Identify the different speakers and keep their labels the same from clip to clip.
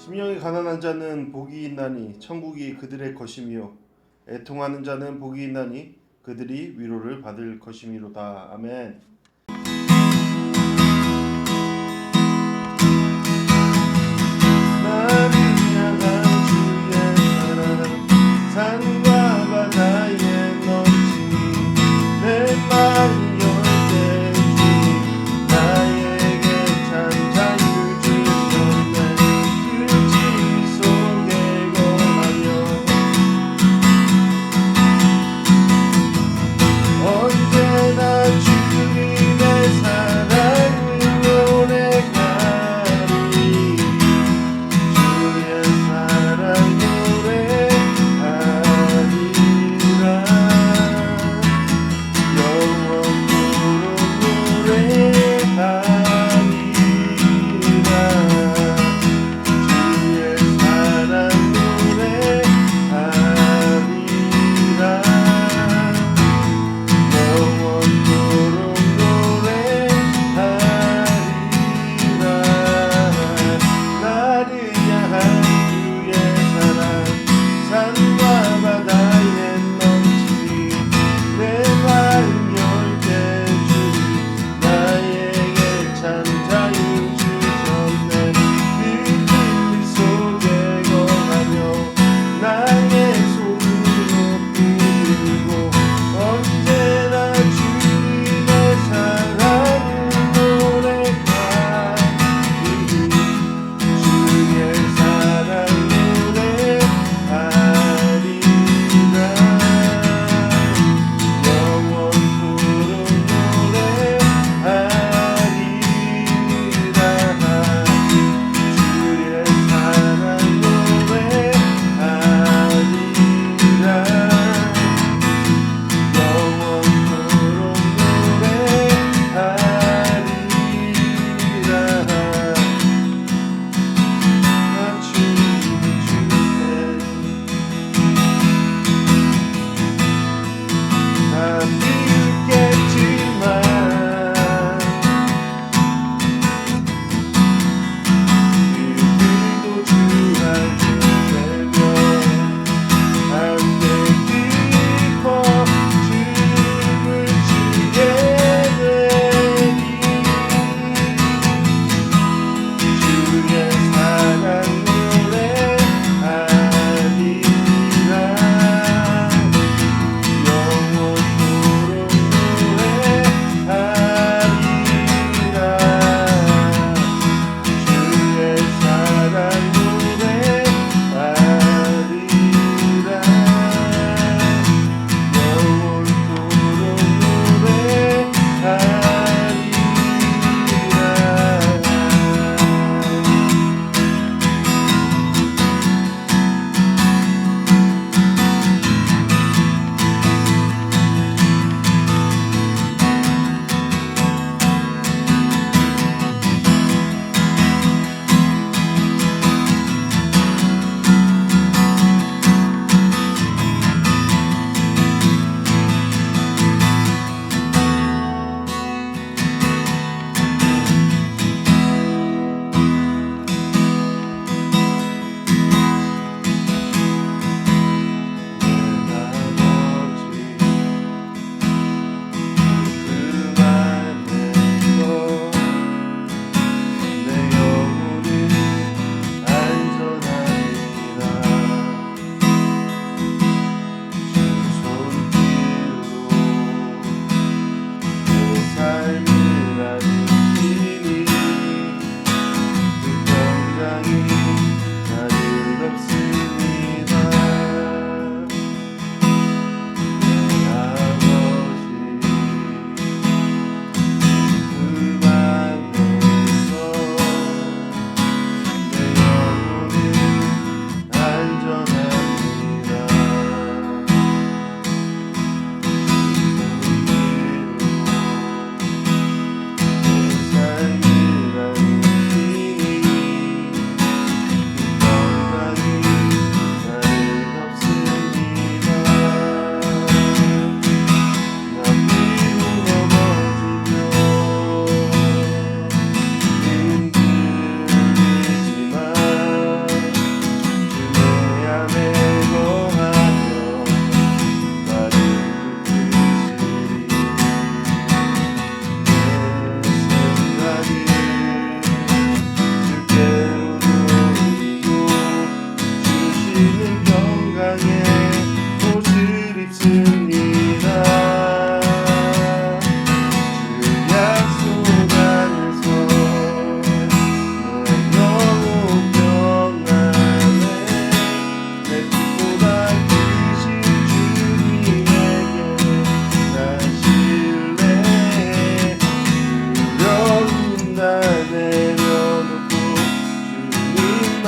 Speaker 1: 심령이 가난한 자는 복이 있나니 천국이 그들의 것이며 애통하는 자는 복이 있나니 그들이 위로를 받을 것이미로다. 아멘. 나를 향한 주의 사랑 산과 바다에 넘치니 내 마음이 열대 주니 나에게 참 자유 주셨네. 그 진리 속에 거하며 언제나 주님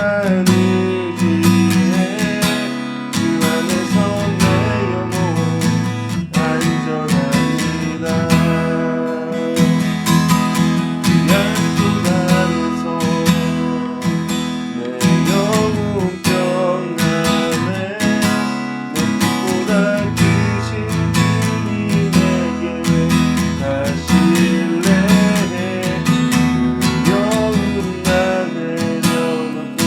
Speaker 1: 안으시에 주 안에서 내 영혼 안전합니다. 그 약속 안에서 내 영혼 평안해. 내 뜻보다 크신 분이 내게 다시 신뢰해. 두려움 나 내려놓고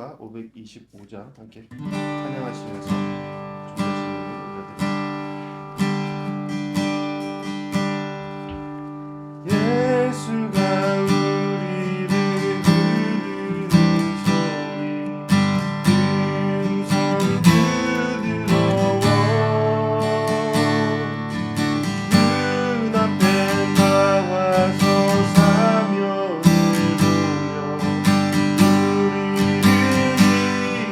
Speaker 1: 시편가 525장 함께 찬양하시면서 준비하시는 올려드립니다. 예수가 우리를 부르는 소리 음성 부드러워 눈앞에 나와서 사면을 보며 우리를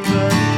Speaker 1: 기다리네.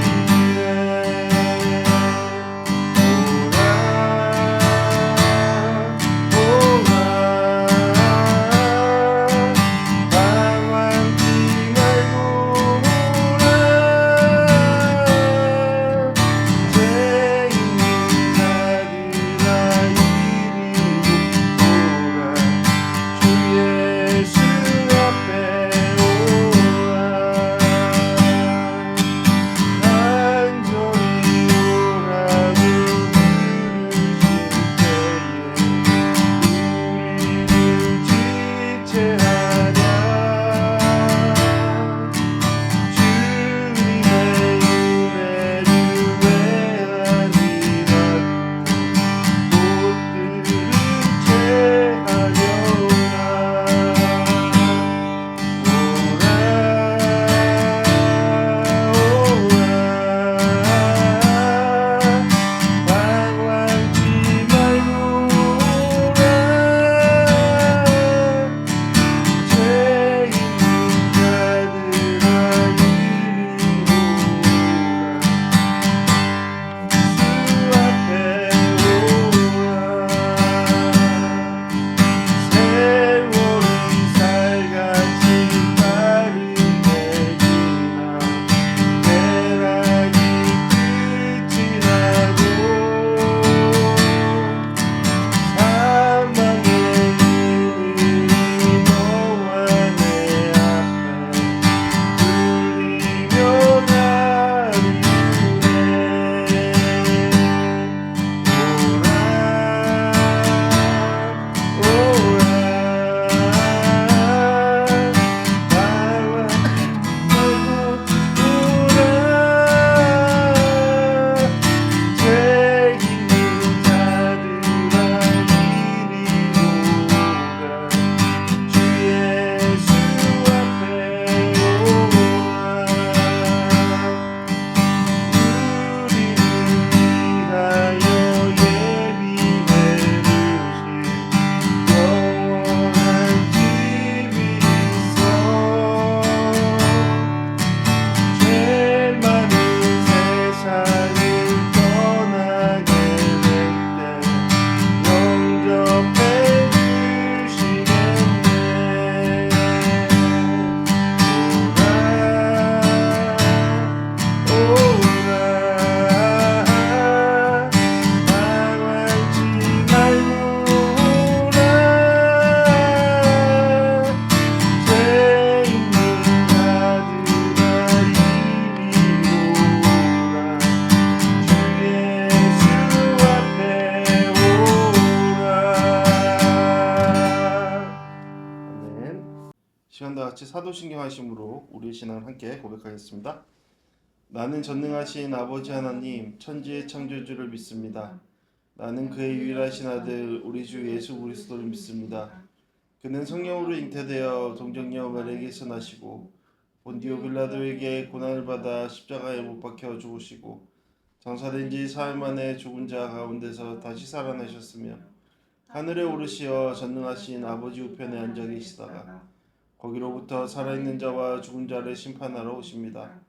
Speaker 1: 시간과 같이 사도신경 하심으로 우리의 신앙을 함께 고백하겠습니다. 나는 전능하신 아버지 하나님 천지의 창조주를 믿습니다. 나는 그의 유일하신 아들 우리 주 예수 그리스도를 믿습니다. 그는 성령으로 잉태되어 동정녀 마리아에게서 나시고 본디오 빌라도에게 고난을 받아 십자가에 못 박혀 죽으시고 장사된 지 사흘 만에 죽은 자 가운데서 다시 살아나셨으며 하늘에 오르시어 전능하신 아버지 우편에 앉아 계시다가 거기로부터 살아있는 자와 죽은 자를 심판하러 오십니다.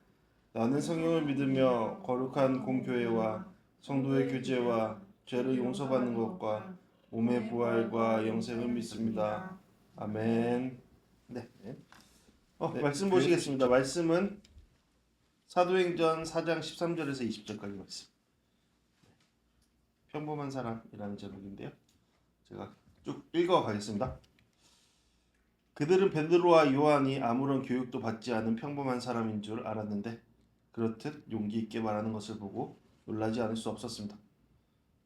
Speaker 1: 나는 성령을 믿으며 거룩한 공교회와 성도의 교제와 죄를 용서받는 것과 몸의 부활과 영생을 믿습니다. 아멘. 네. 말씀 보시겠습니다. 말씀은 사도행전 4장 13절에서 20절까지 말씀. 평범한 사람이라는 제목인데요. 제가 쭉 읽어가겠습니다. 그들은 베드로와 요한이 아무런 교육도 받지 않은 평범한 사람인 줄 알았는데 그렇듯 용기 있게 말하는 것을 보고 놀라지 않을 수 없었습니다.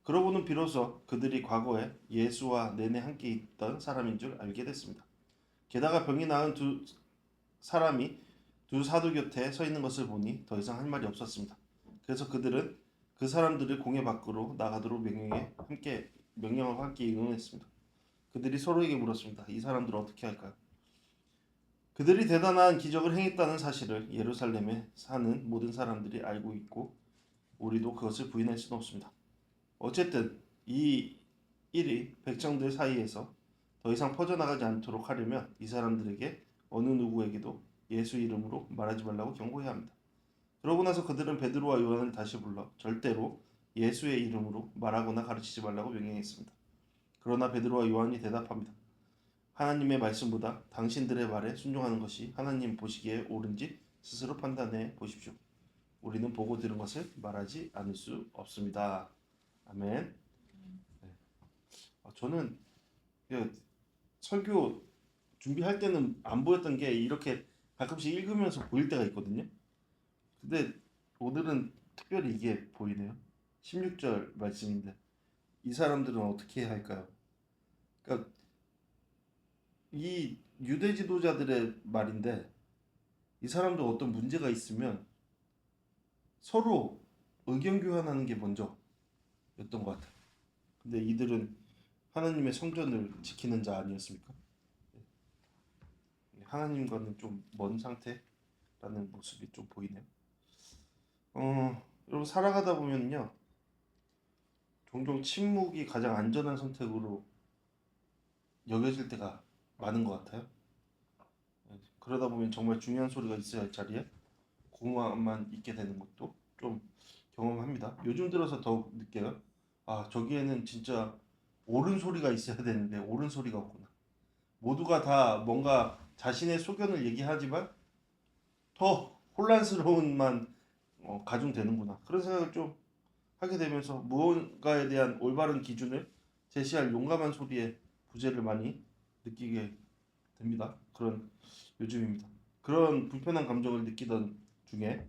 Speaker 1: 그러고는 비로소 그들이 과거에 예수와 내내 함께 있던 사람인 줄 알게 됐습니다. 게다가 병이 나은 두 두 사도 곁에 서 있는 것을 보니 더 이상 할 말이 없었습니다. 그래서 그들은 그 사람들을 공회 밖으로 나가도록 명령하고 함께 의논했습니다. 그들이 서로에게 물었습니다. 이 사람들을 어떻게 할까요? 그들이 대단한 기적을 행했다는 사실을 예루살렘에 사는 모든 사람들이 알고 있고 우리도 그것을 부인할 수는 없습니다. 어쨌든 이 일이 백성들 사이에서 더 이상 퍼져나가지 않도록 하려면 이 사람들에게 어느 누구에게도 예수 이름으로 말하지 말라고 경고해야 합니다. 그러고 나서 그들은 베드로와 요한을 다시 불러 절대로 예수의 이름으로 말하거나 가르치지 말라고 명령했습니다. 그러나 베드로와 요한이 대답합니다. 하나님의 말씀보다 당신들의 말에 순종하는 것이 하나님 보시기에 옳은지 스스로 판단해 보십시오. 우리는 보고 들은 것을 말하지 않을 수 없습니다. 아멘. 네. 저는 설교 준비할 때는 안 보였던 게 이렇게 가끔씩 읽으면서 보일 때가 있거든요. 근데 오늘은 특별히 이게 보이네요. 16절 말씀인데 이 사람들은 어떻게 해야 할까요? 그러니까 이 유대 지도자들의 말인데 이 사람들 어떤 문제가 있으면 서로 의견 교환하는 게 먼저였던 것 같아요. 근데 이들은 하나님의 성전을 지키는 자 아니었습니까? 하나님과는 좀 먼 상태라는 모습이 좀 보이네요. 여러분 살아가다 보면요 종종 침묵이 가장 안전한 선택으로 여겨질 때가 많은 것 같아요. 그러다 보면 정말 중요한 소리가 있어야 할 자리에 공허함만 있게 되는 것도 좀 경험합니다. 요즘 들어서 더욱 느껴요. 아, 저기에는 진짜 옳은 소리가 있어야 되는데 옳은 소리가 없구나. 모두가 다 뭔가 자신의 소견을 얘기하지만 더 혼란스러움만 가중되는구나. 그런 생각을 좀 하게 되면서 무언가에 대한 올바른 기준을 제시할 용감한 소리의 부재를 많이 느끼게 됩니다. 그런 요즘입니다. 그런 불편한 감정을 느끼던 중에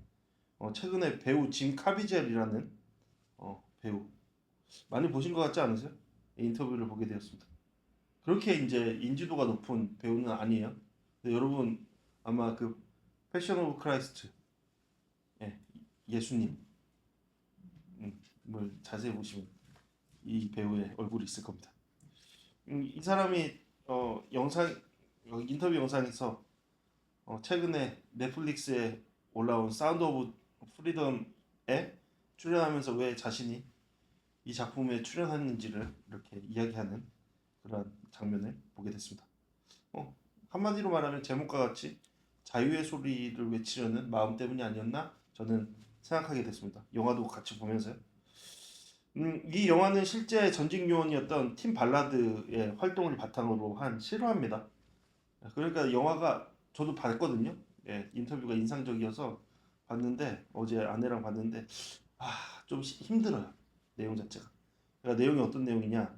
Speaker 1: 최근에 배우 짐 카비젤이라는 배우 많이 보신 것 같지 않으세요? 인터뷰를 보게 되었습니다. 그렇게 이제 인지도가 높은 배우는 아니에요. 근데 여러분 아마 그 패션 오브 크라이스트 예수님 뭘 자세히 보시면 이 배우의 얼굴이 있을 겁니다. 이 사람이 인터뷰 영상에서 최근에 넷플릭스에 올라온 사운드 오브 프리덤에 출연하면서 왜 자신이 이 작품에 출연했는지를 이렇게 이야기하는 그런 장면을 보게 됐습니다. 한마디로 말하면 제목과 같이 자유의 소리를 외치려는 마음 때문이 아니었나 저는 생각하게 됐습니다. 영화도 같이 보면서요. 이 영화는 실제 전직 요원이었던 팀 발라드의 활동을 바탕으로 한 실화입니다. 그러니까 영화가 저도 봤거든요. 인터뷰가 인상적이어서 봤는데 어제 아내랑 봤는데 좀 힘들어요. 내용 자체가. 그러니까 내용이 어떤 내용이냐?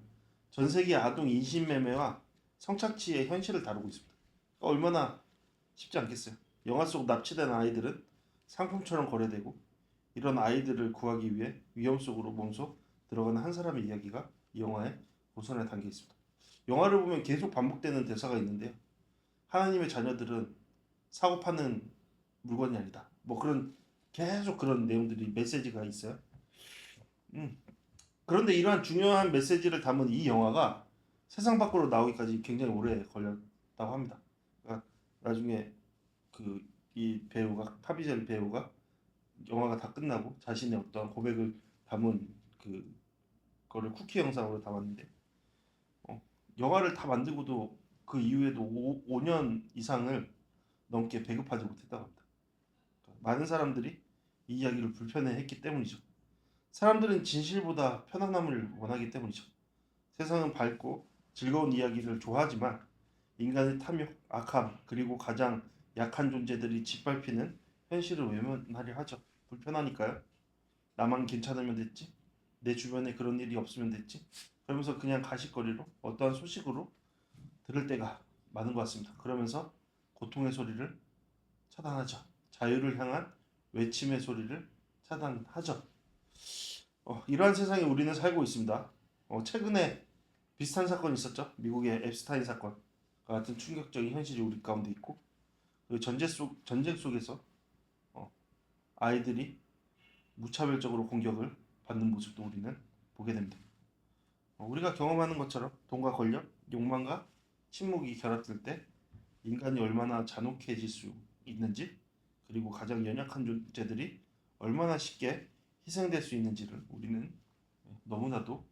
Speaker 1: 전 세계 아동 인신매매와 성착취의 현실을 다루고 있습니다. 그러니까 얼마나 쉽지 않겠어요. 영화 속 납치된 아이들은 상품처럼 거래되고 이런 아이들을 구하기 위해 위험 속으로 몸소 들어가는 한 사람의 이야기가 이 영화의 고선에 담겨 있습니다. 영화를 보면 계속 반복되는 대사가 있는데요. 하나님의 자녀들은 사고 파는 물건이 아니다. 뭐 계속 그런 내용들이 메시지가 있어요. 그런데 이러한 중요한 메시지를 담은 이 영화가 세상 밖으로 나오기까지 굉장히 오래 걸렸다고 합니다. 그러니까 나중에 이 배우가 카비젤 배우가 영화가 다 끝나고 자신의 어떤 고백을 담은 그거를 쿠키 영상으로 담았는데 영화를 다 만들고도 그 이후에도 5년 이상을 넘게 배급하지 못했다고 합니다. 그러니까 많은 사람들이 이 이야기를 불편해했기 때문이죠. 사람들은 진실보다 편안함을 원하기 때문이죠. 세상은 밝고 즐거운 이야기를 좋아하지만 인간의 탐욕, 악함, 그리고 가장 약한 존재들이 짓밟히는 현실을 외면하려 하죠. 불편하니까요. 나만 괜찮으면 됐지? 내 주변에 그런 일이 없으면 됐지? 그러면서 그냥 가십거리로 어떠한 소식으로 들을 때가 많은 것 같습니다. 그러면서 고통의 소리를 차단하죠. 자유를 향한 외침의 소리를 차단하죠. 이러한 세상에 우리는 살고 있습니다. 최근에 비슷한 사건이 있었죠. 미국의 앱스타인 사건과 같은 충격적인 현실이 우리 가운데 있고 그 전쟁 속에서 아이들이 무차별적으로 공격을 받는 모습도 우리는 보게 됩니다. 우리가 경험하는 것처럼 돈과 권력, 욕망과 침묵이 결합될 때 인간이 얼마나 잔혹해질 수 있는지, 그리고 가장 연약한 존재들이 얼마나 쉽게 희생될 수 있는지를 우리는 너무나도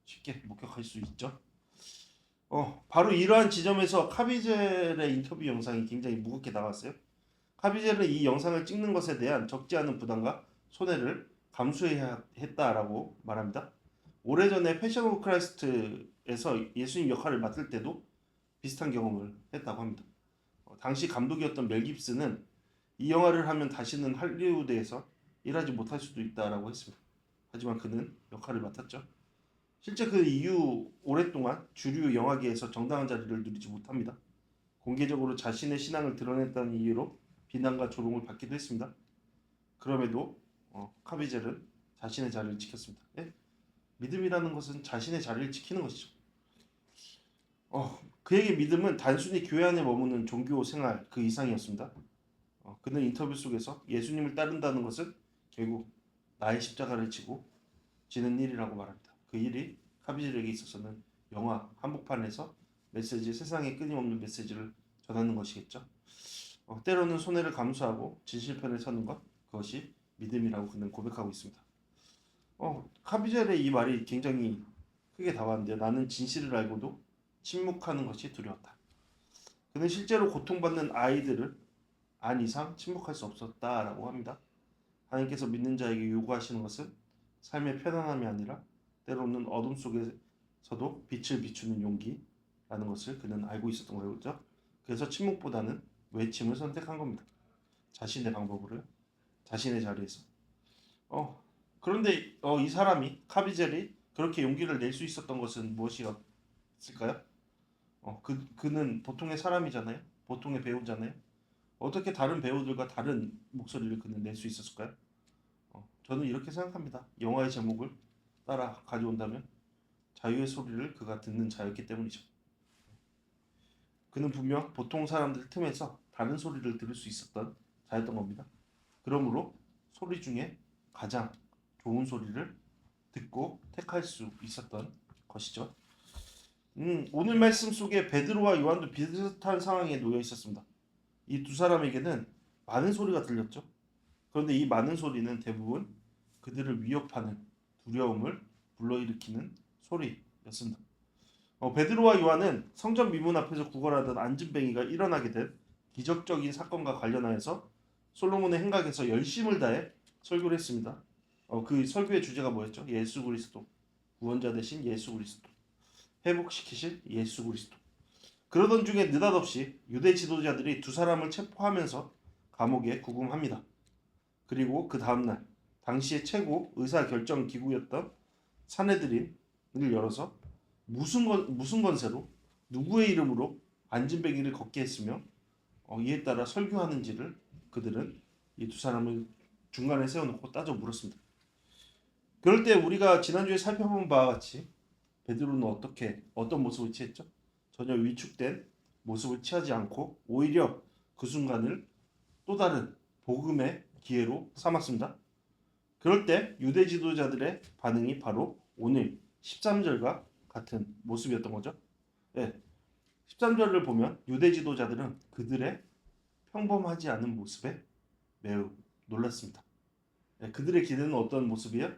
Speaker 1: 쉽게 목격할 수 있죠. 바로 이러한 지점에서 카비젤의 인터뷰 영상이 굉장히 무겁게 나왔어요. 카비젤은 이 영상을 찍는 것에 대한 적지 않은 부담과 손해를 감수해야 했다라고 말합니다. 오래전에 패션 오브 크라이스트에서 예수님 역할을 맡을 때도 비슷한 경험을 했다고 합니다. 당시 감독이었던 멜 깁스는 이 영화를 하면 다시는 할리우드에서 일하지 못할 수도 있다라고 했습니다. 하지만 그는 역할을 맡았죠. 실제 그 이후 오랫동안 주류 영화계에서 정당한 자리를 누리지 못합니다. 공개적으로 자신의 신앙을 드러냈다는 이유로 비난과 조롱을 받기도 했습니다. 그럼에도 카비젤은 자신의 자리를 지켰습니다. 예? 믿음이라는 것은 자신의 자리를 지키는 것이죠. 그에게 믿음은 단순히 교회 안에 머무는 종교 생활 그 이상이었습니다. 그는 인터뷰 속에서 예수님을 따른다는 것은 결국 나의 십자가를 지고 지는 일이라고 말합니다. 그 일이 카비젤에게 있어서는 영화 한복판에서 세상에 끊임없는 메시지를 전하는 것이겠죠. 때로는 손해를 감수하고 진실편에 서는 것, 그것이 믿음이라고 그는 고백하고 있습니다. 카비젤의 이 말이 굉장히 크게 다가왔는데, 나는 진실을 알고도 침묵하는 것이 두려웠다. 그는 실제로 고통받는 아이들을 안 이상 침묵할 수 없었다라고 합니다. 하나님께서 믿는 자에게 요구하시는 것은 삶의 편안함이 아니라 때로는 어둠 속에서도 빛을 비추는 용기라는 것을 그는 알고 있었던 거죠. 그래서 침묵보다는 외침을 선택한 겁니다. 자신의 방법으로, 자신의 자리에서. 그런데 이 사람이, 카비젤이 그렇게 용기를 낼 수 있었던 것은 무엇이었을까요? 그는 보통의 사람이잖아요. 보통의 배우잖아요. 어떻게 다른 배우들과 다른 목소리를 그는 낼 수 있었을까요? 저는 이렇게 생각합니다. 영화의 제목을 따라 가져온다면 자유의 소리를 그가 듣는 자였기 때문이죠. 그는 분명 보통 사람들 틈에서 다른 소리를 들을 수 있었던 자였던 겁니다. 그러므로 소리 중에 가장 좋은 소리를 듣고 택할 수 있었던 것이죠. 오늘 말씀 속에 베드로와 요한도 비슷한 상황에 놓여 있었습니다. 이 두 사람에게는 많은 소리가 들렸죠. 그런데 이 많은 소리는 대부분 그들을 위협하는 두려움을 불러일으키는 소리였습니다. 베드로와 요한은 성전 미문 앞에서 구걸하던 안진뱅이가 일어나게 된 기적적인 사건과 관련하여서 솔로몬의 행각에서 열심을 다해 설교를 했습니다. 그 설교의 주제가 뭐였죠? 예수 그리스도, 구원자 되신 예수 그리스도, 회복시키실 예수 그리스도. 그러던 중에 느닷없이 유대 지도자들이 두 사람을 체포하면서 감옥에 구금합니다. 그리고 그 다음날 당시의 최고 의사결정 기구였던 사내들인을 열어서 무슨 권세로 누구의 이름으로 안진뱅이를 걷게 했으며 이에 따라 설교하는지를 그들은 이 두 사람을 중간에 세워놓고 따져 물었습니다. 그럴 때 우리가 지난주에 살펴본 바와 같이 베드로는 어떤 모습을 취했죠? 전혀 위축된 모습을 취하지 않고 오히려 그 순간을 또 다른 복음의 기회로 삼았습니다. 그럴 때 유대 지도자들의 반응이 바로 오늘 13절과 같은 모습이었던 거죠. 네, 13절을 보면 유대 지도자들은 그들의 평범하지 않은 모습에 매우 놀랐습니다. 네, 그들의 기대는 어떤 모습이에요?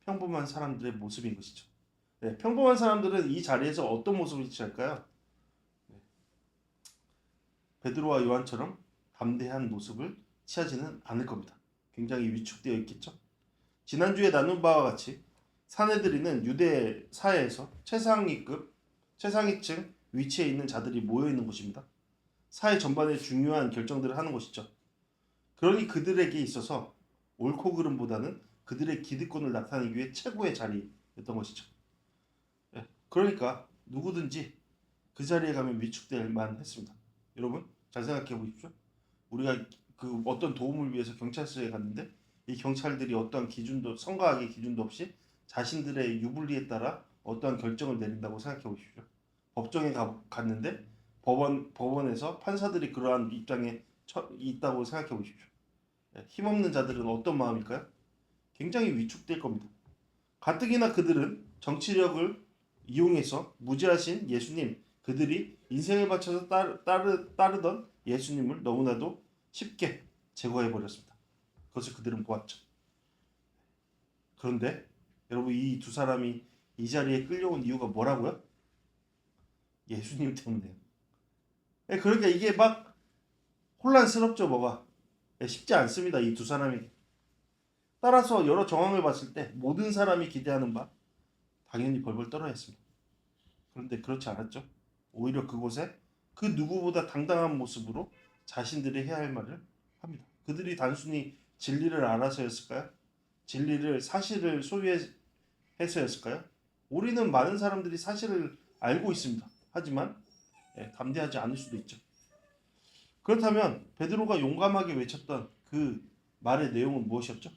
Speaker 1: 평범한 사람들의 모습인 것이죠. 네, 평범한 사람들은 이 자리에서 어떤 모습을 취할까요? 네, 베드로와 요한처럼 담대한 모습을 취하지는 않을 겁니다. 굉장히 위축되어 있겠죠. 지난주에 나눈 바와 같이 사내들이는 유대 사회에서 최상위층 위치에 있는 자들이 모여 있는 곳입니다. 사회 전반의 중요한 결정들을 하는 곳이죠. 그러니 그들에게 있어서 옳고 그름보다는 그들의 기득권을 나타내기 위해 최고의 자리였던 것이죠. 그러니까 누구든지 그 자리에 가면 위축될 만했습니다. 여러분 잘 생각해 보십시오. 우리가 그 어떤 도움을 위해서 경찰서에 갔는데 이 경찰들이 어떠한 기준도 성과학의 기준도 없이 자신들의 유불리에 따라 어떠한 결정을 내린다고 생각해 보십시오. 법정에 갔는데 법원에서 판사들이 그러한 입장에 있다고 생각해 보십시오. 힘없는 자들은 어떤 마음일까요? 굉장히 위축될 겁니다. 가뜩이나 그들은 정치력을 이용해서 무지하신 예수님, 그들이 인생을 바쳐서 따르던 예수님을 너무나도 쉽게 제거해 버렸습니다. 그것을 그들은 보았죠. 그런데 여러분, 이 두 사람이 이 자리에 끌려온 이유가 뭐라고요? 예수님 때문에요. 그러니까 이게 막 혼란스럽죠, 뭐가. 쉽지 않습니다, 이 두 사람이. 따라서 여러 정황을 봤을 때 모든 사람이 기대하는 바 당연히 벌벌 떨어야 했습니다. 그런데 그렇지 않았죠. 오히려 그곳에 그 누구보다 당당한 모습으로 자신들이 해야 할 말을 합니다. 그들이 단순히 진리를 알아서였을까요? 진리를, 사실을 소유해서였을까요? 우리는 많은 사람들이 사실을 알고 있습니다. 하지만 담대하지 않을 수도 있죠. 그렇다면 베드로가 용감하게 외쳤던 그 말의 내용은 무엇이었죠?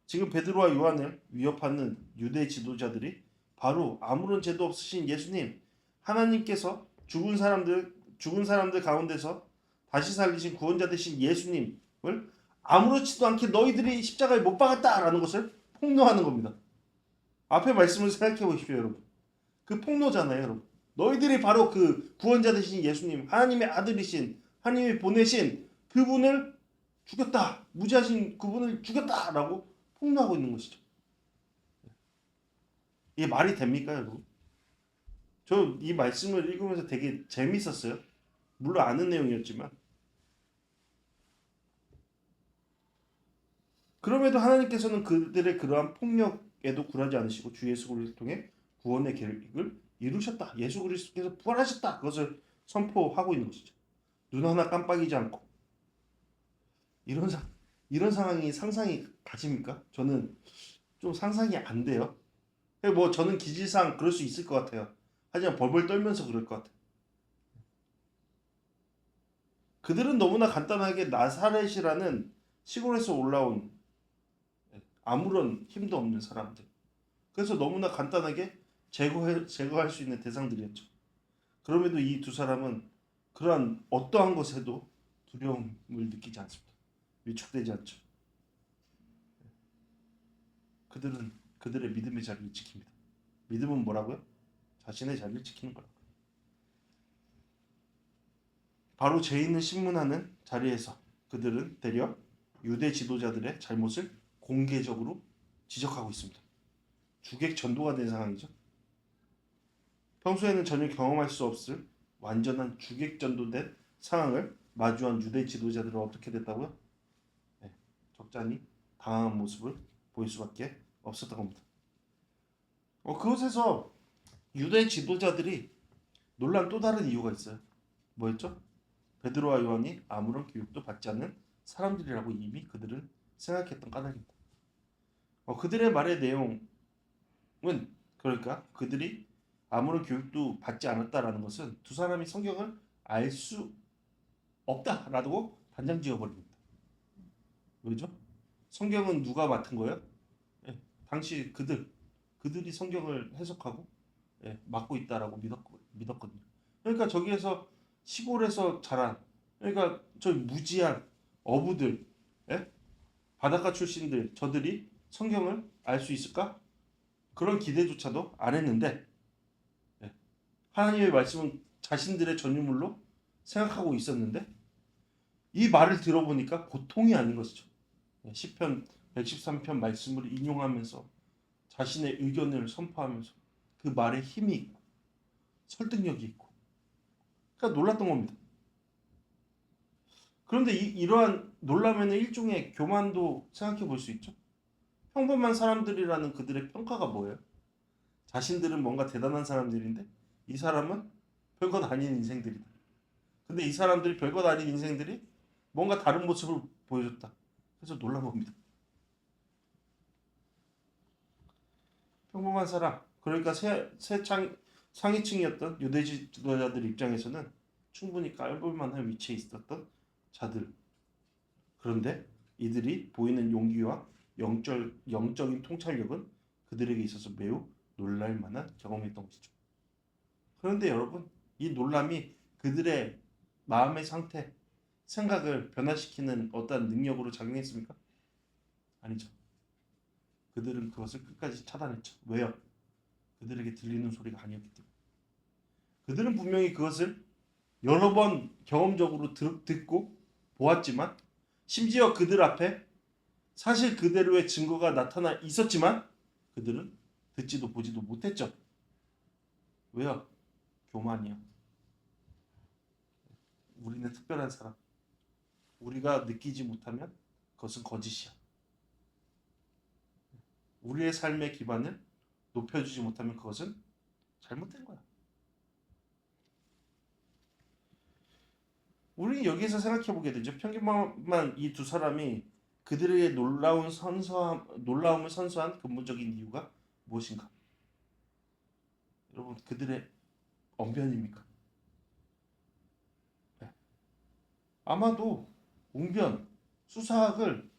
Speaker 1: 지금 베드로와 요한을 위협하는 유대 지도자들이 바로 아무런 죄도 없으신 예수님, 하나님께서 죽은 사람들 가운데서 다시 살리신 구원자 되신 예수님을 아무렇지도 않게 너희들이 십자가에 못 박았다라는 것을 폭로하는 겁니다. 앞에 말씀을 생각해 보십시오, 여러분. 그 폭로잖아요, 여러분. 너희들이 바로 그 구원자 되신 예수님, 하나님의 아들이신, 하나님이 보내신 그분을 죽였다, 무지하신 그분을 죽였다라고 폭로하고 있는 것이죠. 이게 말이 됩니까, 여러분? 저 이 말씀을 읽으면서 되게 재밌었어요. 물론 아는 내용이었지만. 그럼에도 하나님께서는 그들의 그러한 폭력에도 굴하지 않으시고 주 예수 그리스도를 통해 구원의 계획을 이루셨다. 예수 그리스도께서 부활하셨다. 그것을 선포하고 있는 것이죠. 눈 하나 깜빡이지 않고. 이런 상황이 상상이 가십니까? 저는 좀 상상이 안 돼요. 뭐 저는 기질상 그럴 수 있을 것 같아요. 하지만 벌벌 떨면서 그럴 것 같아요. 그들은 너무나 간단하게 나사렛이라는 시골에서 올라온 아무런 힘도 없는 사람들. 그래서 너무나 간단하게 제거할 수 있는 대상들이었죠. 그럼에도 이 두 사람은 그러한 어떠한 것에도 두려움을 느끼지 않습니다. 위축되지 않죠. 그들은 그들의 믿음의 자리를 지킵니다. 믿음은 뭐라고요? 자신의 자리를 지키는 거라고요. 바로 죄 있는 신문하는 자리에서 그들은 되려 유대 지도자들의 잘못을 공개적으로 지적하고 있습니다. 주객 전도가 된 상황이죠. 평소에는 전혀 경험할 수 없을 완전한 주객 전도된 상황을 마주한 유대 지도자들은 어떻게 됐다고요? 적잖이 당황한 모습을 보일 수밖에 없었던 겁니다. 그곳에서 유대 지도자들이 놀란 또 다른 이유가 있어요. 뭐였죠? 베드로와 요한이 아무런 교육도 받지 않는 사람들이라고 이미 그들은 생각했던 까닭입니다. 그들의 말의 내용은, 그러니까 그들이 아무런 교육도 받지 않았다라는 것은 두 사람이 성경을 알 수 없다라고 단정 지어버립니다. 왜죠? 성경은 누가 맡은 거예요? 당시 그들이 성경을 해석하고 맡고 있다라고 믿었거든요. 그러니까 저기에서 시골에서 자란, 그러니까 저 무지한 어부들, 바닷가 출신들, 저들이 성경을 알 수 있을까? 그런 기대조차도 안 했는데 하나님의 말씀은 자신들의 전유물로 생각하고 있었는데 이 말을 들어보니까 보통이 아닌 것이죠. 시편 113편 말씀을 인용하면서 자신의 의견을 선포하면서 그 말에 힘이 있고 설득력이 있고, 그러니까 놀랐던 겁니다. 그런데 이러한 놀라면은 일종의 교만도 생각해 볼 수 있죠. 평범한 사람들이라는 그들의 평가가 뭐예요? 자신들은 뭔가 대단한 사람들인데 이 사람은 별것 아닌 인생들이다. 근데 이 사람들이 별것 아닌 인생들이 뭔가 다른 모습을 보여줬다. 그래서 놀란 겁니다. 평범한 사람, 그러니까 상위층이었던 유대 지도자들 입장에서는 충분히 깔볼 만한 위치에 있었던 자들. 그런데 이들이 보이는 용기와 영적인 통찰력은 그들에게 있어서 매우 놀랄 만한 경험이었던 것이죠. 그런데 여러분, 이 놀람이 그들의 마음의 상태, 생각을 변화시키는 어떠한 능력으로 작용했습니까? 아니죠. 그들은 그것을 끝까지 차단했죠. 왜요? 그들에게 들리는 소리가 아니었기 때문에. 그들은 분명히 그것을 여러 번 경험적으로 듣고 보았지만, 심지어 그들 앞에 사실 그대로의 증거가 나타나 있었지만 그들은 듣지도 보지도 못했죠. 왜요? 교만이요. 우리는 특별한 사람. 우리가 느끼지 못하면 그것은 거짓이야. 우리의 삶의 기반을 높여주지 못하면 그것은 잘못된 거야. 우리는 여기서 생각해 보게 되죠. 평균만 이 두 사람이 그들의 놀라움을 선서한 근본적인 이유가 무엇인가? 여러분, 그들의 언변입니까? 네. 아마도 웅변, 수사학을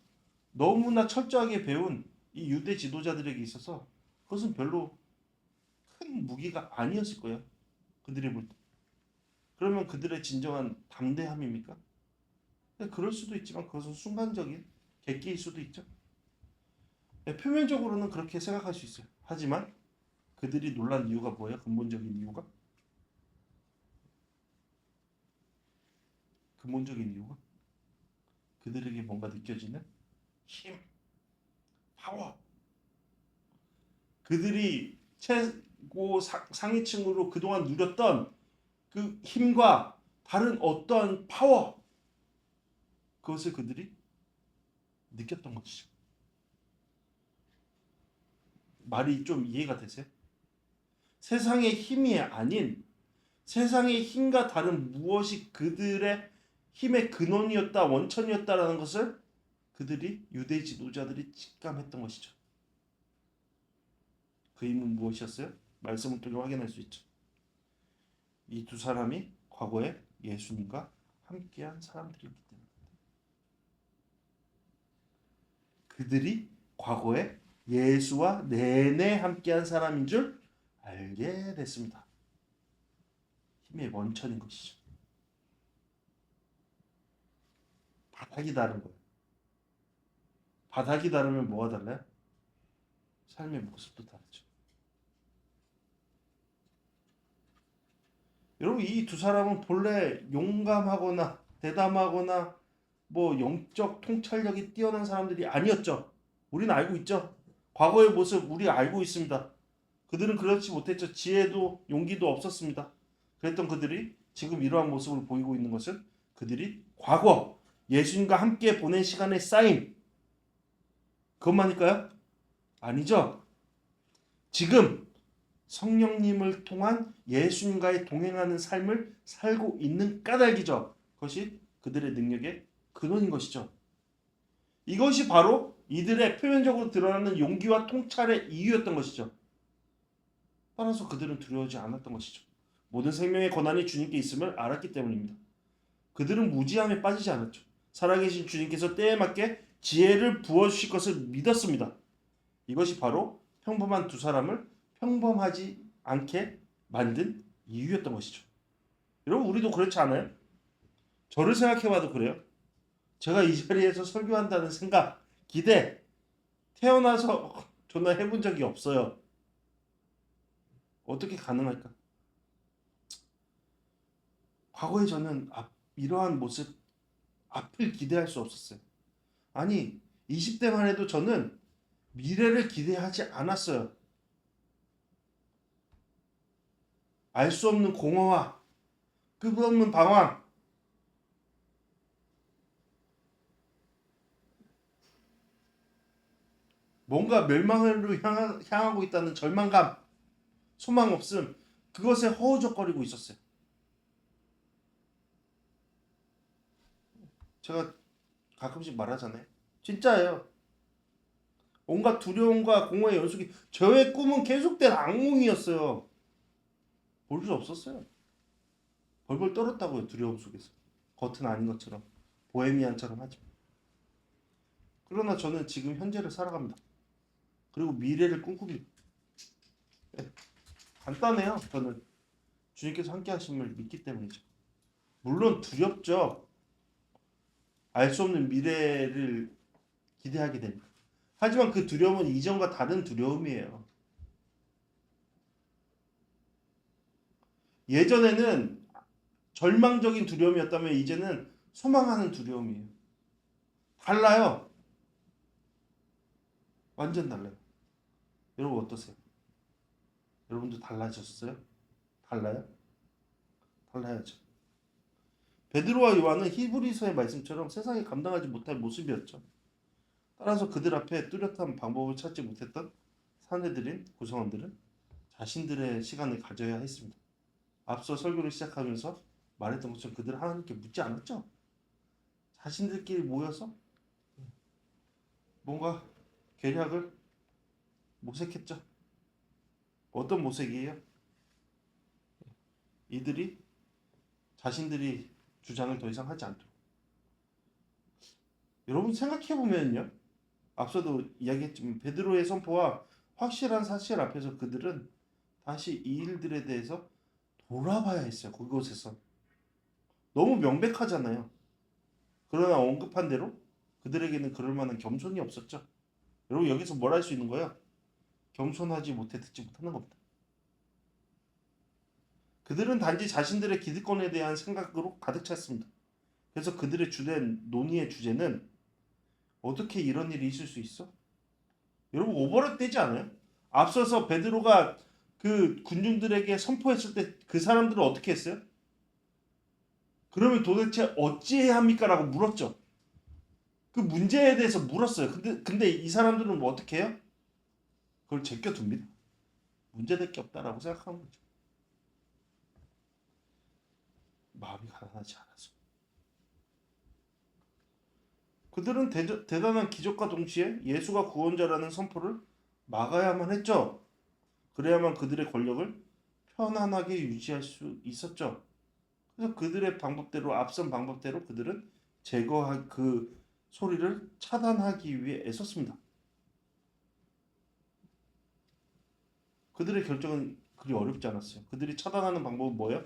Speaker 1: 너무나 철저하게 배운 이 유대 지도자들에게 있어서 그것은 별로 큰 무기가 아니었을 거예요. 그들이 볼 때. 그러면 그들의 진정한 담대함입니까? 그럴 수도 있지만 그것은 순간적인 객기일 수도 있죠. 네, 표면적으로는 그렇게 생각할 수 있어요. 하지만 그들이 놀란 이유가 뭐예요? 근본적인 이유가? 근본적인 이유가 그들에게 뭔가 느껴지는 힘, 파워. 그들이 최고 상위층으로 그동안 누렸던 그 힘과 다른 어떠한 파워, 그것을 그들이 느꼈던 것이죠. 말이 좀 이해가 되세요? 세상의 힘이 아닌 세상의 힘과 다른 무엇이 그들의 힘의 근원이었다, 원천이었다라는 것을 그들이 유대 지도자들이 직감했던 것이죠. 그 힘은 무엇이었어요? 말씀을 통해 확인할 수 있죠. 이 두 사람이 과거에 예수님과 함께한 사람들이었기 때문에 그들이 과거에 예수와 내내 함께한 사람인 줄 알게 됐습니다. 힘의 원천인 것이죠. 바닥이 다른 거예요. 바닥이 다르면 뭐가 달라요? 삶의 모습도 다르죠. 여러분, 이 두 사람은 본래 용감하거나 대담하거나 뭐 영적 통찰력이 뛰어난 사람들이 아니었죠. 우리는 알고 있죠. 과거의 모습 우리 알고 있습니다. 그들은 그렇지 못했죠. 지혜도 용기도 없었습니다. 그랬던 그들이 지금 이러한 모습을 보이고 있는 것은 그들이 과거 예수님과 함께 보낸 시간의 쌓임, 그것만일까요? 아니죠. 지금 성령님을 통한 예수님과의 동행하는 삶을 살고 있는 까닭이죠. 그것이 그들의 능력의 근원인 것이죠. 이것이 바로 이들의 표면적으로 드러나는 용기와 통찰의 이유였던 것이죠. 따라서 그들은 두려워하지 않았던 것이죠. 모든 생명의 권한이 주님께 있음을 알았기 때문입니다. 그들은 무지함에 빠지지 않았죠. 살아계신 주님께서 때에 맞게 지혜를 부어주실 것을 믿었습니다. 이것이 바로 평범한 두 사람을 평범하지 않게 만든 이유였던 것이죠. 여러분, 우리도 그렇지 않아요? 저를 생각해봐도 그래요. 제가 이 자리에서 설교한다는 생각, 기대, 태어나서 전혀 해본 적이 없어요. 어떻게 가능할까? 과거에 저는 이러한 모습 앞을 기대할 수 없었어요. 아니, 20대만 해도 저는 미래를 기대하지 않았어요. 알 수 없는 공허와 끝없는 방황, 뭔가 멸망으로 향하고 있다는 절망감, 소망 없음, 그것에 허우적거리고 있었어요. 제가 가끔씩 말하잖아요. 진짜예요. 온갖 두려움과 공허의 연속이, 저의 꿈은 계속된 악몽이었어요. 볼 수 없었어요. 벌벌 떨었다고요. 두려움 속에서. 겉은 아닌 것처럼, 보헤미안처럼 하죠. 그러나 저는 지금 현재를 살아갑니다. 그리고 미래를 꿈꿉니다. 네. 간단해요. 저는 주님께서 함께 하심을 믿기 때문이죠. 물론 두렵죠. 알 수 없는 미래를 기대하게 됩니다. 하지만 그 두려움은 이전과 다른 두려움이에요. 예전에는 절망적인 두려움이었다면 이제는 소망하는 두려움이에요. 달라요. 완전 달라요. 여러분 어떠세요? 여러분도 달라졌어요? 달라요? 달라야죠. 베드로와 요한은 히브리서의 말씀처럼 세상이 감당하지 못할 모습이었죠. 따라서 그들 앞에 뚜렷한 방법을 찾지 못했던 사내들인 구성원들은 자신들의 시간을 가져야 했습니다. 앞서 설교를 시작하면서 말했던 것처럼 그들은 하나님께 묻지 않았죠. 자신들끼리 모여서 뭔가 계략을 모색했죠. 어떤 모색이에요? 이들이 자신들이 주장을 더 이상 하지 않도록. 여러분 생각해보면요. 앞서도 이야기했지만 베드로의 선포와 확실한 사실 앞에서 그들은 다시 이 일들에 대해서 돌아봐야 했어요. 그곳에서. 너무 명백하잖아요. 그러나 언급한 대로 그들에게는 그럴 만한 겸손이 없었죠. 여러분 여기서 뭘 할 수 있는 거예요? 겸손하지 못해 듣지 못하는 겁니다. 그들은 단지 자신들의 기득권에 대한 생각으로 가득 찼습니다. 그래서 그들의 주된 논의의 주제는 어떻게 이런 일이 있을 수 있어? 여러분 오버랩 되지 않아요? 앞서서 베드로가 그 군중들에게 선포했을 때 그 사람들은 어떻게 했어요? 그러면 도대체 어찌해야 합니까? 라고 물었죠. 그 문제에 대해서 물었어요. 근데 이 사람들은 뭐 어떻게 해요? 그걸 제껴둡니다. 문제될 게 없다라고 생각하는 거죠. 마음이 가난하지 않아서. 그들은 대단한 기적과 동시에 예수가 구원자라는 선포를 막아야만 했죠. 그래야만 그들의 권력을 편안하게 유지할 수 있었죠. 그래서 그들의 방법대로 앞선 방법대로 그들은 제거할 그 소리를 차단하기 위해 애썼습니다. 그들의 결정은 그리 어렵지 않았어요. 그들이 차단하는 방법은 뭐예요?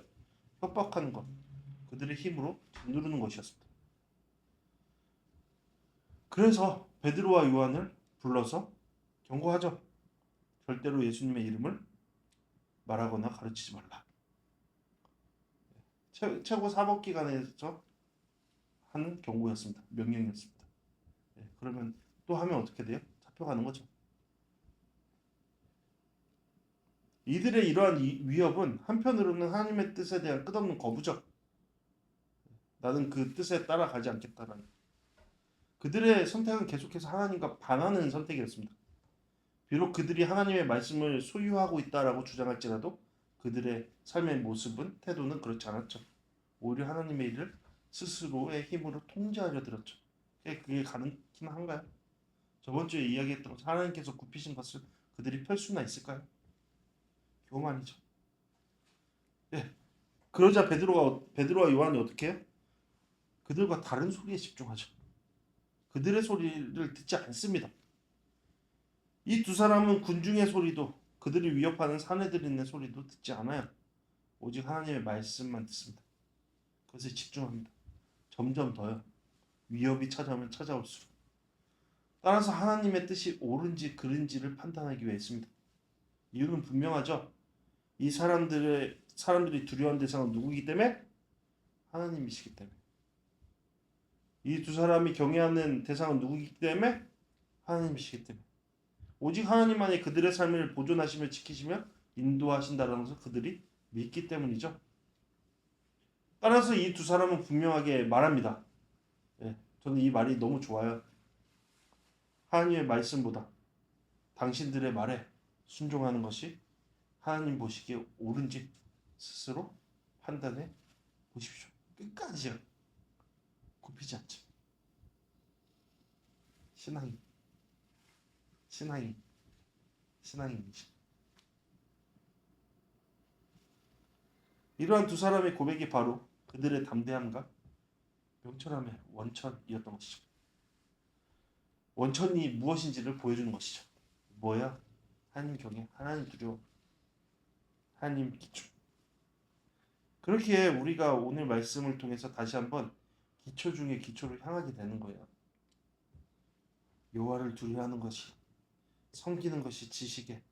Speaker 1: 협박하는 것. 그들의 힘으로 누르는 것이었습니다. 그래서 베드로와 요한을 불러서 경고하죠. 절대로 예수님의 이름을 말하거나 가르치지 말라. 최고 사법기관에서 하는 경고였습니다. 명령이었습니다. 그러면 또 하면 어떻게 돼요? 잡혀가는 거죠. 이들의 이러한 위협은 한편으로는 하나님의 뜻에 대한 끝없는 거부죠. 나는 그 뜻에 따라가지 않겠다라는. 그들의 선택은 계속해서 하나님과 반하는 선택이었습니다. 비록 그들이 하나님의 말씀을 소유하고 있다라고 주장할지라도 그들의 삶의 모습은 태도는 그렇지 않았죠. 오히려 하나님의 일을 스스로의 힘으로 통제하려 들었죠. 그게 가능긴 한가요? 저번 주에 이야기했던 것처럼 하나님께서 굽히신 것을 그들이 펼 수나 있을까요? 교만이죠. 예. 그러자 베드로와 요한이 어떻게 해요? 그들과 다른 소리에 집중하죠. 그들의 소리를 듣지 않습니다. 이 두 사람은 군중의 소리도 그들을 위협하는 사내들의 소리도 듣지 않아요. 오직 하나님의 말씀만 듣습니다. 그것에 집중합니다. 점점 더요. 위협이 찾아오면 찾아올수록. 따라서 하나님의 뜻이 옳은지 그른지를 판단하기 위해 했습니다. 이유는 분명하죠. 이 사람들이 두려운 대상은 누구이기 때문에? 하나님이시기 때문에. 이 두 사람이 경외하는 대상은 누구이기 때문에? 하나님이시기 때문에. 오직 하나님만이 그들의 삶을 보존하시며 지키시며 인도하신다는 것을 그들이 믿기 때문이죠. 따라서 이 두 사람은 분명하게 말합니다. 저는 이 말이 너무 좋아요. 하나님의 말씀보다 당신들의 말에 순종하는 것이 하나님 보시기에 옳은지 스스로 판단해 보십시오. 끝까지 굽히지 않죠. 신앙입니다. 이러한 두 사람의 고백이 바로 그들의 담대함과 명철함의 원천이었던 것이죠. 원천이 무엇인지를 보여주는 것이죠. 뭐야? 하나님 경외, 하나님 두려움, 하나님 기쁨. 그렇기에 우리가 오늘 말씀을 통해서 다시 한번 기초 중에 기초를 향하게 되는 거예요. 여호와를 두려워하는 것이, 섬기는 것이 지식의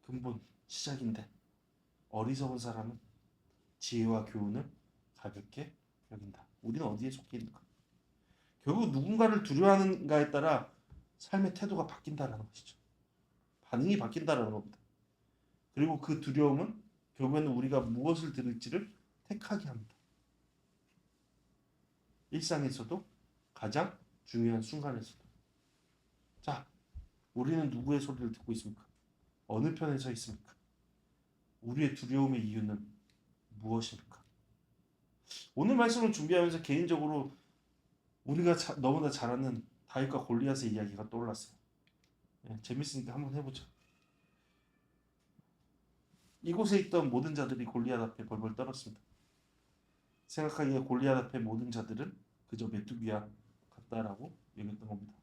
Speaker 1: 근본 시작인데, 어리석은 사람은 지혜와 교훈을 가볍게 여긴다. 우리는 어디에 속해 있는가? 결국 누군가를 두려워하는가에 따라 삶의 태도가 바뀐다라는 것이죠. 반응이 바뀐다라는 겁니다. 그리고 그 두려움은 결국에는 우리가 무엇을 들을지를 택하게 합니다. 일상에서도 가장 중요한 순간에서도. 자, 우리는 누구의 소리를 듣고 있습니까? 어느 편에 서 있습니까? 우리의 두려움의 이유는 무엇입니까? 오늘 말씀을 준비하면서 개인적으로 우리가 너무나 잘 아는 다윗과 골리앗의 이야기가 떠올랐어요. 재밌으니까 한번 해보죠. 이곳에 있던 모든 자들이 골리앗 앞에 벌벌 떨었습니다. 생각하기에 골리앗 앞에 모든 자들은 그저 메뚜기와 같다라고 얘기했던 겁니다.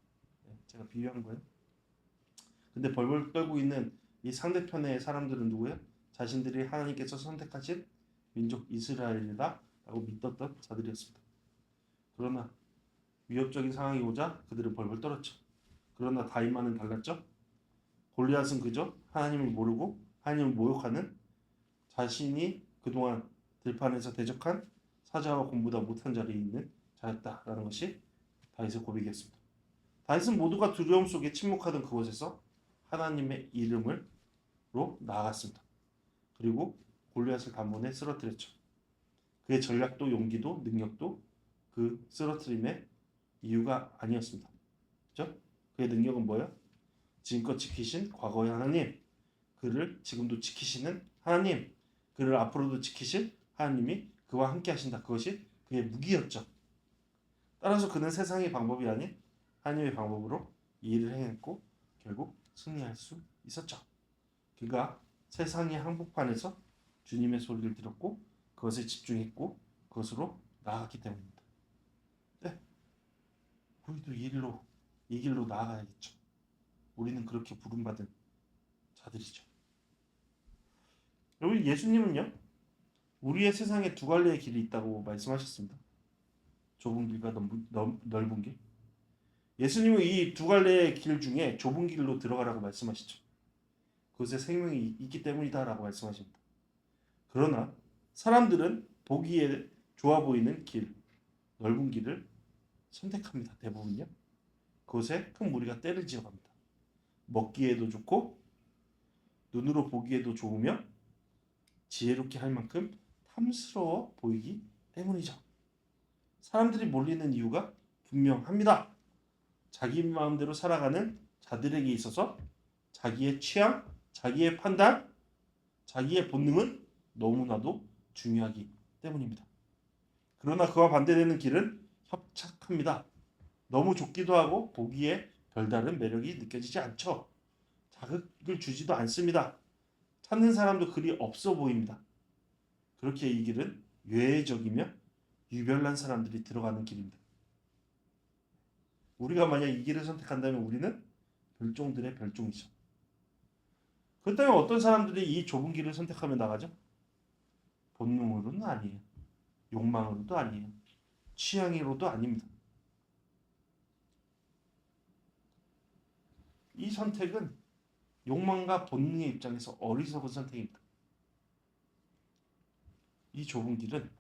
Speaker 1: 제가 비유한 거예요. 근데 벌벌 떨고 있는 이 상대편의 사람들은 누구예요? 자신들이 하나님께서 선택하신 민족 이스라엘이다 라고 믿었던 자들이었습니다. 그러나 위협적인 상황이 오자 그들은 벌벌 떨었죠. 그러나 다윗만은 달랐죠. 골리앗은 그저 하나님을 모르고 하나님을 모욕하는 자신이 그동안 들판에서 대적한 사자와 곰보다 못한 자리에 있는 자였다라는 것이 다윗의 고백이었습니다. 다윗은 모두가 두려움 속에 침묵하던 그곳에서 하나님의 이름으로 나아갔습니다. 그리고 골리앗을 단번에 쓰러뜨렸죠. 그의 전략도 용기도 능력도 그 쓰러뜨림의 이유가 아니었습니다. 그렇죠? 그의 능력은 뭐예요? 지금껏 지키신 과거의 하나님, 그를 지금도 지키시는 하나님, 그를 앞으로도 지키실 하나님이 그와 함께 하신다. 그것이 그의 무기였죠. 따라서 그는 세상의 방법이 아닌 하나님의 방법으로 이 일을 행했고 결국 승리할 수 있었죠. 그가 세상의 한복판에서 주님의 소리를 들었고 그것에 집중했고 그것으로 나아갔기 때문입니다. 네, 우리도 이 길로 나아가야겠죠. 우리는 그렇게 부름받은 자들이죠. 여러분, 예수님은요, 우리의 세상에 두 갈래의 길이 있다고 말씀하셨습니다. 좁은 길과 넓은 길. 예수님은 이 두 갈래의 길 중에 좁은 길로 들어가라고 말씀하시죠. 그것에 생명이 있기 때문이다라고 말씀하십니다. 그러나 사람들은 보기에 좋아 보이는 길, 넓은 길을 선택합니다. 대부분요. 그것에 큰 무리가 때를 지어갑니다. 먹기에도 좋고 눈으로 보기에도 좋으며 지혜롭게 할 만큼 탐스러워 보이기 때문이죠. 사람들이 몰리는 이유가 분명합니다. 자기 마음대로 살아가는 자들에게 있어서 자기의 취향, 자기의 판단, 자기의 본능은 너무나도 중요하기 때문입니다. 그러나 그와 반대되는 길은 협착합니다. 너무 좁기도 하고 보기에 별다른 매력이 느껴지지 않죠. 자극을 주지도 않습니다. 찾는 사람도 그리 없어 보입니다. 그렇게 이 길은 외적이며 유별난 사람들이 들어가는 길입니다. 우리가 만약 이 길을 선택한다면 우리는 별종들의 별종이죠. 그렇다면 어떤 사람들이 이 좁은 길을 선택하며 나가죠? 본능으로는 아니에요. 욕망으로도 아니에요. 취향으로도 아닙니다. 이 선택은 욕망과 본능의 입장에서 어리석은 선택입니다. 이 좁은 길은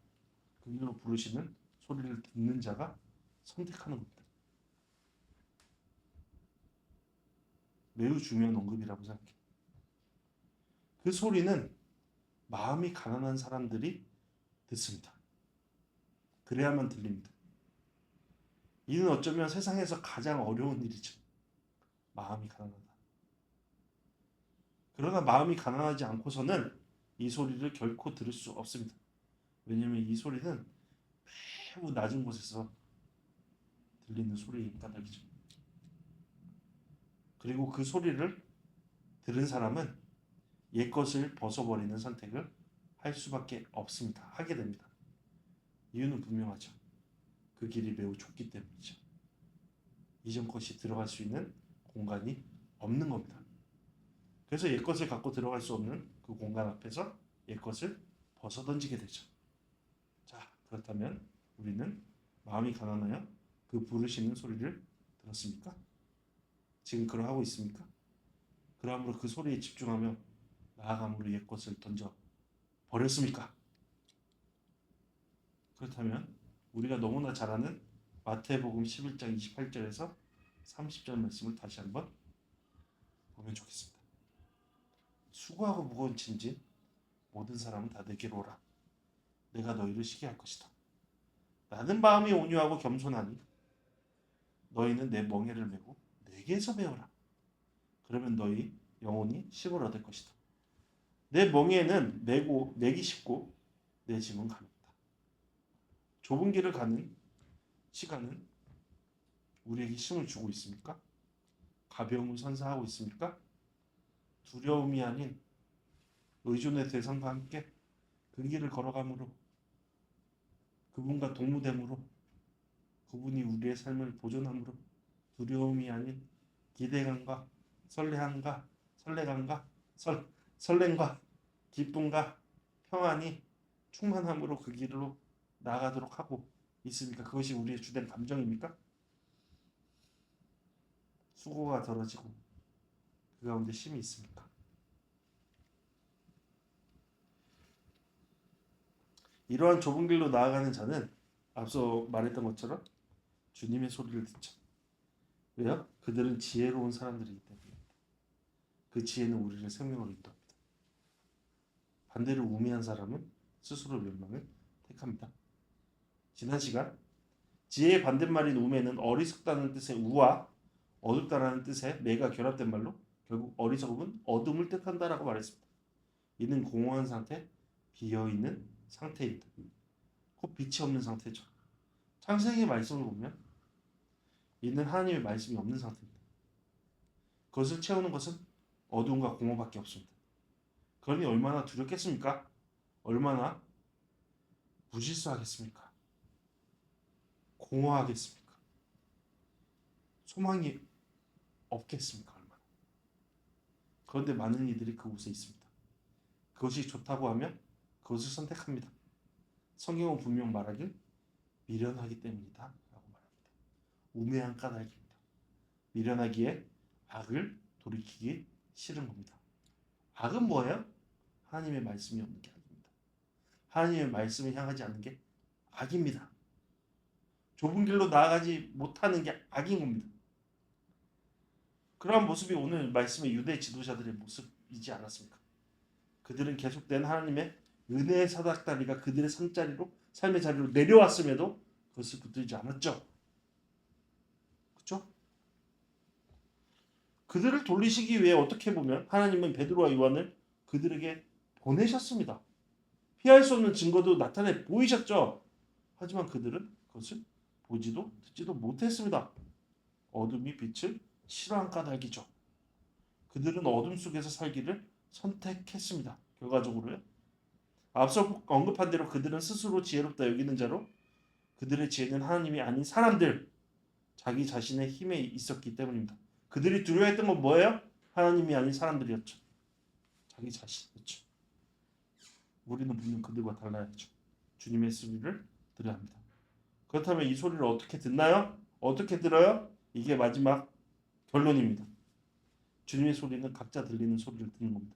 Speaker 1: 그 길로 부르시는 소리를 듣는 자가 선택하는 겁니다. 매우 중요한 언급이라고 생각해요. 그 소리는 마음이 가난한 사람들이 듣습니다. 그래야만 들립니다. 이는 어쩌면 세상에서 가장 어려운 일이죠. 마음이 가난하다. 그러나 마음이 가난하지 않고서는 이 소리를 결코 들을 수 없습니다. 왜냐하면 이 소리는 매우 낮은 곳에서 들리는 소리인 까닭이죠. 그리고 그 소리를 들은 사람은 옛것을 벗어버리는 선택을 할 수밖에 없습니다. 하게 됩니다. 이유는 분명하죠. 그 길이 매우 좁기 때문이죠. 이전 것이 들어갈 수 있는 공간이 없는 겁니다. 그래서 옛것을 갖고 들어갈 수 없는 그 공간 앞에서 옛것을 벗어던지게 되죠. 자, 그렇다면 우리는 마음이 가난하여 그 부르시는 소리를 들었습니까? 지금 그러하고 있습니까? 그러함으로 그 소리에 집중하며 나아감으로 옛것을 던져 버렸습니까? 그렇다면 우리가 너무나 잘 아는 마태복음 11장 28절에서 30절 말씀을 다시 한번 보면 좋겠습니다. 수고하고 무거운 짐진 모든 사람은 다 내게로 오라. 내가 너희를 쉬게 할 것이다. 나는 마음이 온유하고 겸손하니 너희는 내 멍에를 메고 내게서 배우라. 그러면 너희 영혼이 쉼을 얻을 것이다. 내 멍에는 매기 쉽고 내 짐은 가볍다. 좁은 길을 가는 시간은 우리에게 힘을 주고 있습니까? 가벼움을 선사하고 있습니까? 두려움이 아닌 의존의 대상과 함께 그 길을 걸어감으로 그분과 동무됨으로 그분이 우리의 삶을 보존함으로 두려움이 아닌 기대감과 설렘과 기쁨과 평안이 충만함으로 그 길로 나아가도록 하고 있습니까? 그것이 우리의 주된 감정입니까? 수고가 덜어지고 그 가운데 쉼이 있습니까? 이러한 좁은 길로 나아가는 자는 앞서 말했던 것처럼 주님의 소리를 듣죠. 왜요? 그들은 지혜로운 사람들이기 때문입니다. 그 지혜는 우리를 생명으로 인도합니다. 반대로 우매한 사람은 스스로 멸망을 택합니다. 지난 시간 지혜의 반대말인 우매는 어리석다는 뜻의 우와 어둡다라는 뜻의 매가 결합된 말로 결국 어리석음은 어둠을 뜻한다라고 말했습니다. 이는 공허한 상태, 비어있는 상태입니다. 곧 빛이 없는 상태죠. 창세기 말씀을 보면 이는 하나님의 말씀이 없는 상태입니다. 그것을 채우는 것은 어둠과 공허밖에 없습니다. 그러니 얼마나 두렵겠습니까? 얼마나 무질서하겠습니까? 공허하겠습니까? 소망이 없겠습니까? 얼마나. 그런데 많은 이들이 그곳에 있습니다. 그것이 좋다고 하면 그것을 선택합니다. 성경은 분명 말하길 미련하기 때문이다 라고 말합니다. 우매한 까닭입니다. 미련하기에 악을 돌이키기 싫은 겁니다. 악은 뭐예요? 하나님의 말씀이 없는 게 악입니다. 하나님의 말씀을 향하지 않는 게 악입니다. 좁은 길로 나아가지 못하는 게 악인 겁니다. 그러한 모습이 오늘 말씀의 유대 지도자들의 모습이지 않았습니까? 그들은 계속된 하나님의 은혜의 사닥다리가 그들의 삶의 자리로 내려왔음에도 그것을 붙들지 않았죠. 그렇죠? 그들을 돌리시기 위해 어떻게 보면 하나님은 베드로와 요한을 그들에게 보내셨습니다. 피할 수 없는 증거도 나타내 보이셨죠. 하지만 그들은 그것을 보지도 듣지도 못했습니다. 어둠이 빛을 싫어한 까닭이죠. 그들은 어둠 속에서 살기를 선택했습니다. 결과적으로요. 앞서 언급한 대로 그들은 스스로 지혜롭다 여기는 자로 그들의 지혜는 하나님이 아닌 사람들, 자기 자신의 힘에 있었기 때문입니다. 그들이 두려워했던 건 뭐예요? 하나님이 아닌 사람들이었죠. 자기 자신이었죠. 우리는 분명 그들과 달라야죠. 주님의 소리를 들어야 합니다. 그렇다면 이 소리를 어떻게 듣나요? 어떻게 들어요? 이게 마지막 결론입니다. 주님의 소리는 각자 들리는 소리를 듣는 겁니다.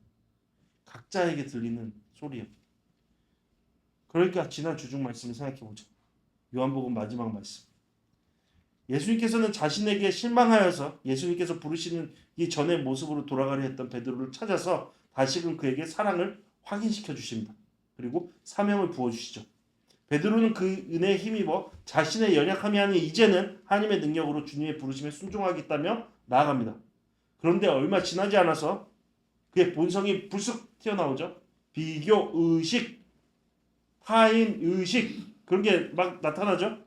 Speaker 1: 각자에게 들리는 소리예요. 그러니까 지난 주중 말씀을 생각해보죠. 요한복음 마지막 말씀. 예수님께서는 자신에게 실망하여서 예수님께서 부르시는 이 전의 모습으로 돌아가려 했던 베드로를 찾아서 다시금 그에게 사랑을 확인시켜 주십니다. 그리고 사명을 부어주시죠. 베드로는 그 은혜에 힘입어 자신의 연약함이 아닌 이제는 하나님의 능력으로 주님의 부르심에 순종하겠다며 나아갑니다. 그런데 얼마 지나지 않아서 그의 본성이 불쑥 튀어나오죠. 비교, 의식, 타인, 의식 그런 게 막 나타나죠.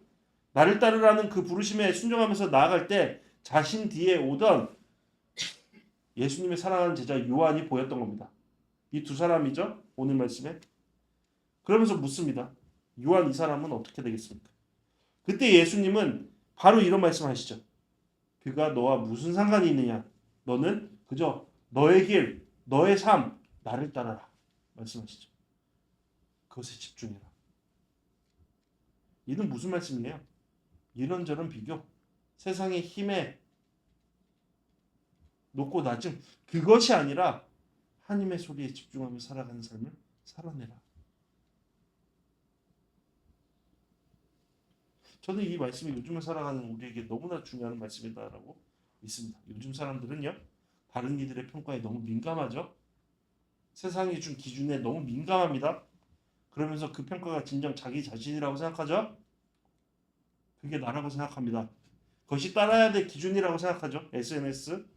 Speaker 1: 나를 따르라는 그 부르심에 순종하면서 나아갈 때 자신 뒤에 오던 예수님의 사랑하는 제자 요한이 보였던 겁니다. 이 두 사람이죠. 오늘 말씀에. 그러면서 묻습니다. 요한 이 사람은 어떻게 되겠습니까? 그때 예수님은 바로 이런 말씀하시죠. 그가 너와 무슨 상관이 있느냐? 너는 그저 너의 길, 너의 삶, 나를 따라라. 말씀하시죠. 그것에 집중해라. 이는 무슨 말씀이에요? 이런저런 비교, 세상의 힘에 높고 낮음, 그것이 아니라 하나님의 소리에 집중하며 살아가는 삶을 살아내라. 저는 이 말씀이 요즘을 살아가는 우리에게 너무나 중요한 말씀이다라고 믿습니다. 요즘 사람들은요, 다른 이들의 평가에 너무 민감하죠. 세상이 준 기준에 너무 민감합니다. 그러면서 그 평가가 진정 자기 자신이라고 생각하죠. 그게 나라고 생각합니다. 그것이 따라야 될 기준이라고 생각하죠. SNS,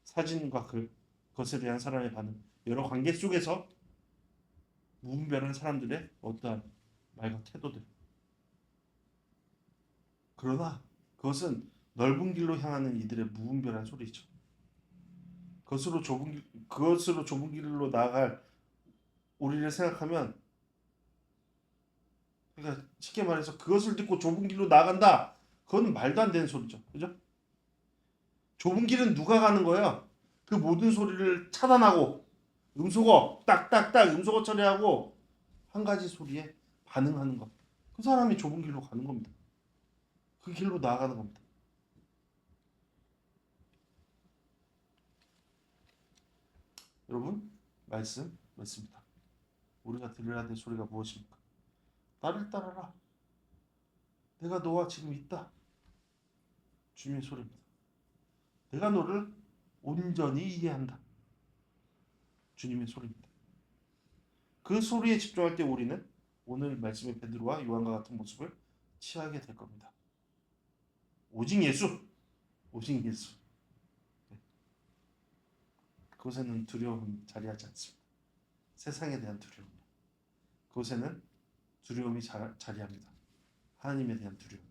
Speaker 1: 사진과 그것에 대한 사람의 반응, 여러 관계 속에서 무분별한 사람들의 어떠한 말과 태도들. 그러나 그것은 넓은 길로 향하는 이들의 무분별한 소리죠. 그것으로 좁은 길로 나아갈 우리를 생각하면, 그러니까 쉽게 말해서 그것을 듣고 좁은 길로 나간다. 그건 말도 안 되는 소리죠. 그죠? 좁은 길은 누가 가는 거예요? 그 모든 소리를 차단하고 음소거 딱딱딱 음소거 처리하고 한 가지 소리에 반응하는 것. 그 사람이 좁은 길로 가는 겁니다. 그 길로 나아가는 겁니다. 여러분, 말씀 맞습니다. 우리가 들어야 될 소리가 무엇입니까? 나를 따라라. 내가 너와 지금 있다. 주님의 소리입니다. 내가 너를 온전히 이해한다. 주님의 소리입니다. 그 소리에 집중할 때 우리는 오늘 말씀의 베드로와 요한과 같은 모습을 취하게 될 겁니다. 오직 예수, 오직 예수. 그곳에는 두려움이 자리하지 않습니다. 세상에 대한 두려움. 그곳에는 두려움이 자리합니다. 하나님에 대한 두려움.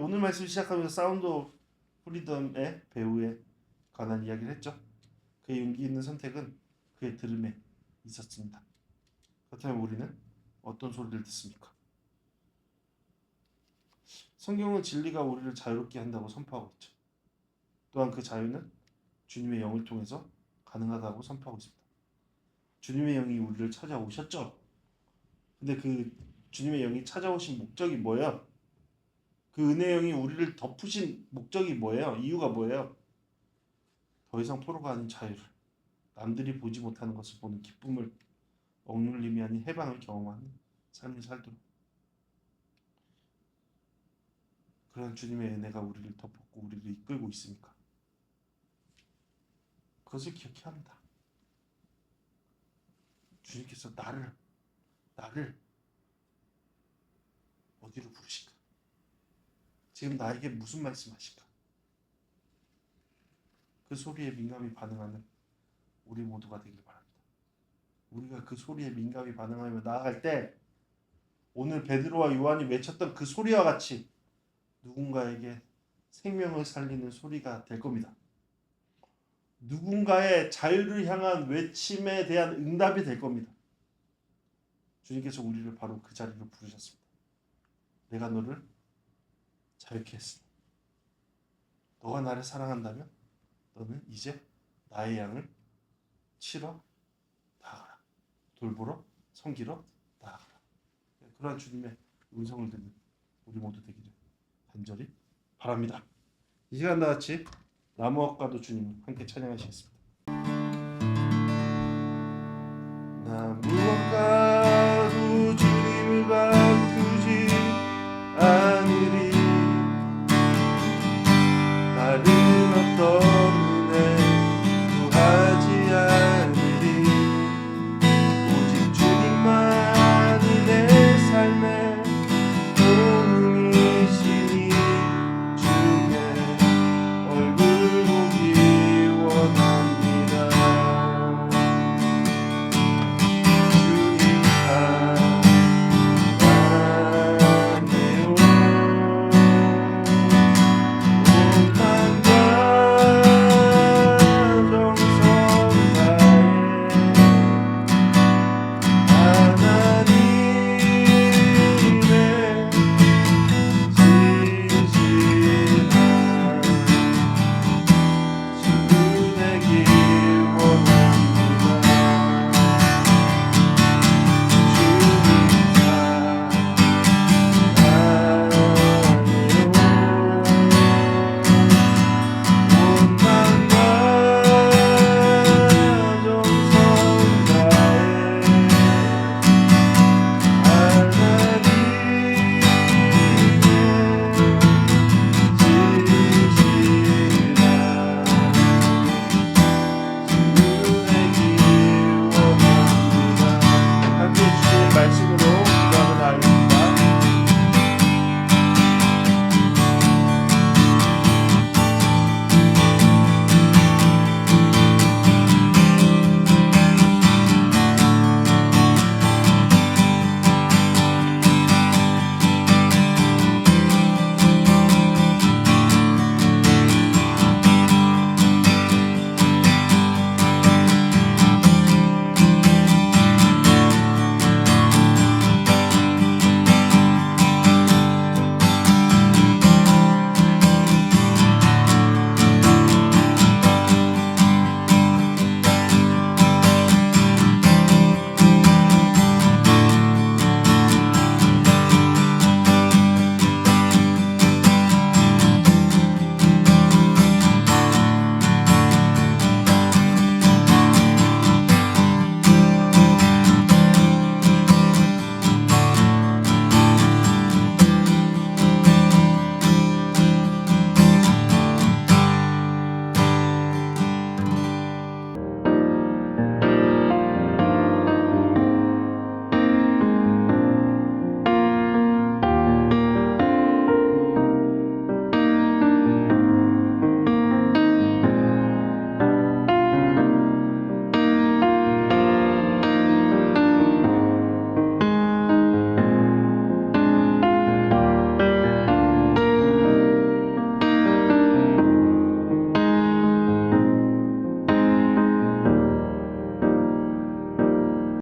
Speaker 1: 오늘 말씀 시작하면서 사운드 오브 프리덤의 배우에 관한 이야기를 했죠. 그의 용기 있는 선택은 그의 들음에 있었습니다. 그렇다면 우리는 어떤 소리를 듣습니까? 성경은 진리가 우리를 자유롭게 한다고 선포하고 있죠. 또한 그 자유는 주님의 영을 통해서 가능하다고 선포하고 있습니다. 주님의 영이 우리를 찾아오셨죠. 근데 그 주님의 영이 찾아오신 목적이 뭐예요? 그 은혜의 영이 우리를 덮으신 목적이 뭐예요? 이유가 뭐예요? 더 이상 포로가 아닌 자유를, 남들이 보지 못하는 것을 보는 기쁨을, 억눌림이 아닌 해방을 경험하는 삶을 살도록. 그런 주님의 은혜가 우리를 덮었고 우리를 이끌고 있으니까 그것을 기억해야 합니다. 주님께서 나를 어디로 부르실까? 지금 나에게 무슨 말씀하실까? 그 소리에 민감히 반응하는 우리 모두가 되길 바랍니다. 우리가 그 소리에 민감히 반응하며 나아갈 때 오늘 베드로와 요한이 외쳤던 그 소리와 같이 누군가에게 생명을 살리는 소리가 될 겁니다. 누군가의 자유를 향한 외침에 대한 응답이 될 겁니다. 주님께서 우리를 바로 그 자리로 부르셨습니다. 내가 너를 자유케 했으니 너가 나를 사랑한다면 너는 이제 나의 양을 치러 나아가라. 돌보러 섬기러 나아가라. 그러한 주님의 음성을 듣는 우리 모두 되기를 간절히 바랍니다. 이 시간 다 같이 나무엇과도 주님 함께 찬양하시겠습니다. 나무엇과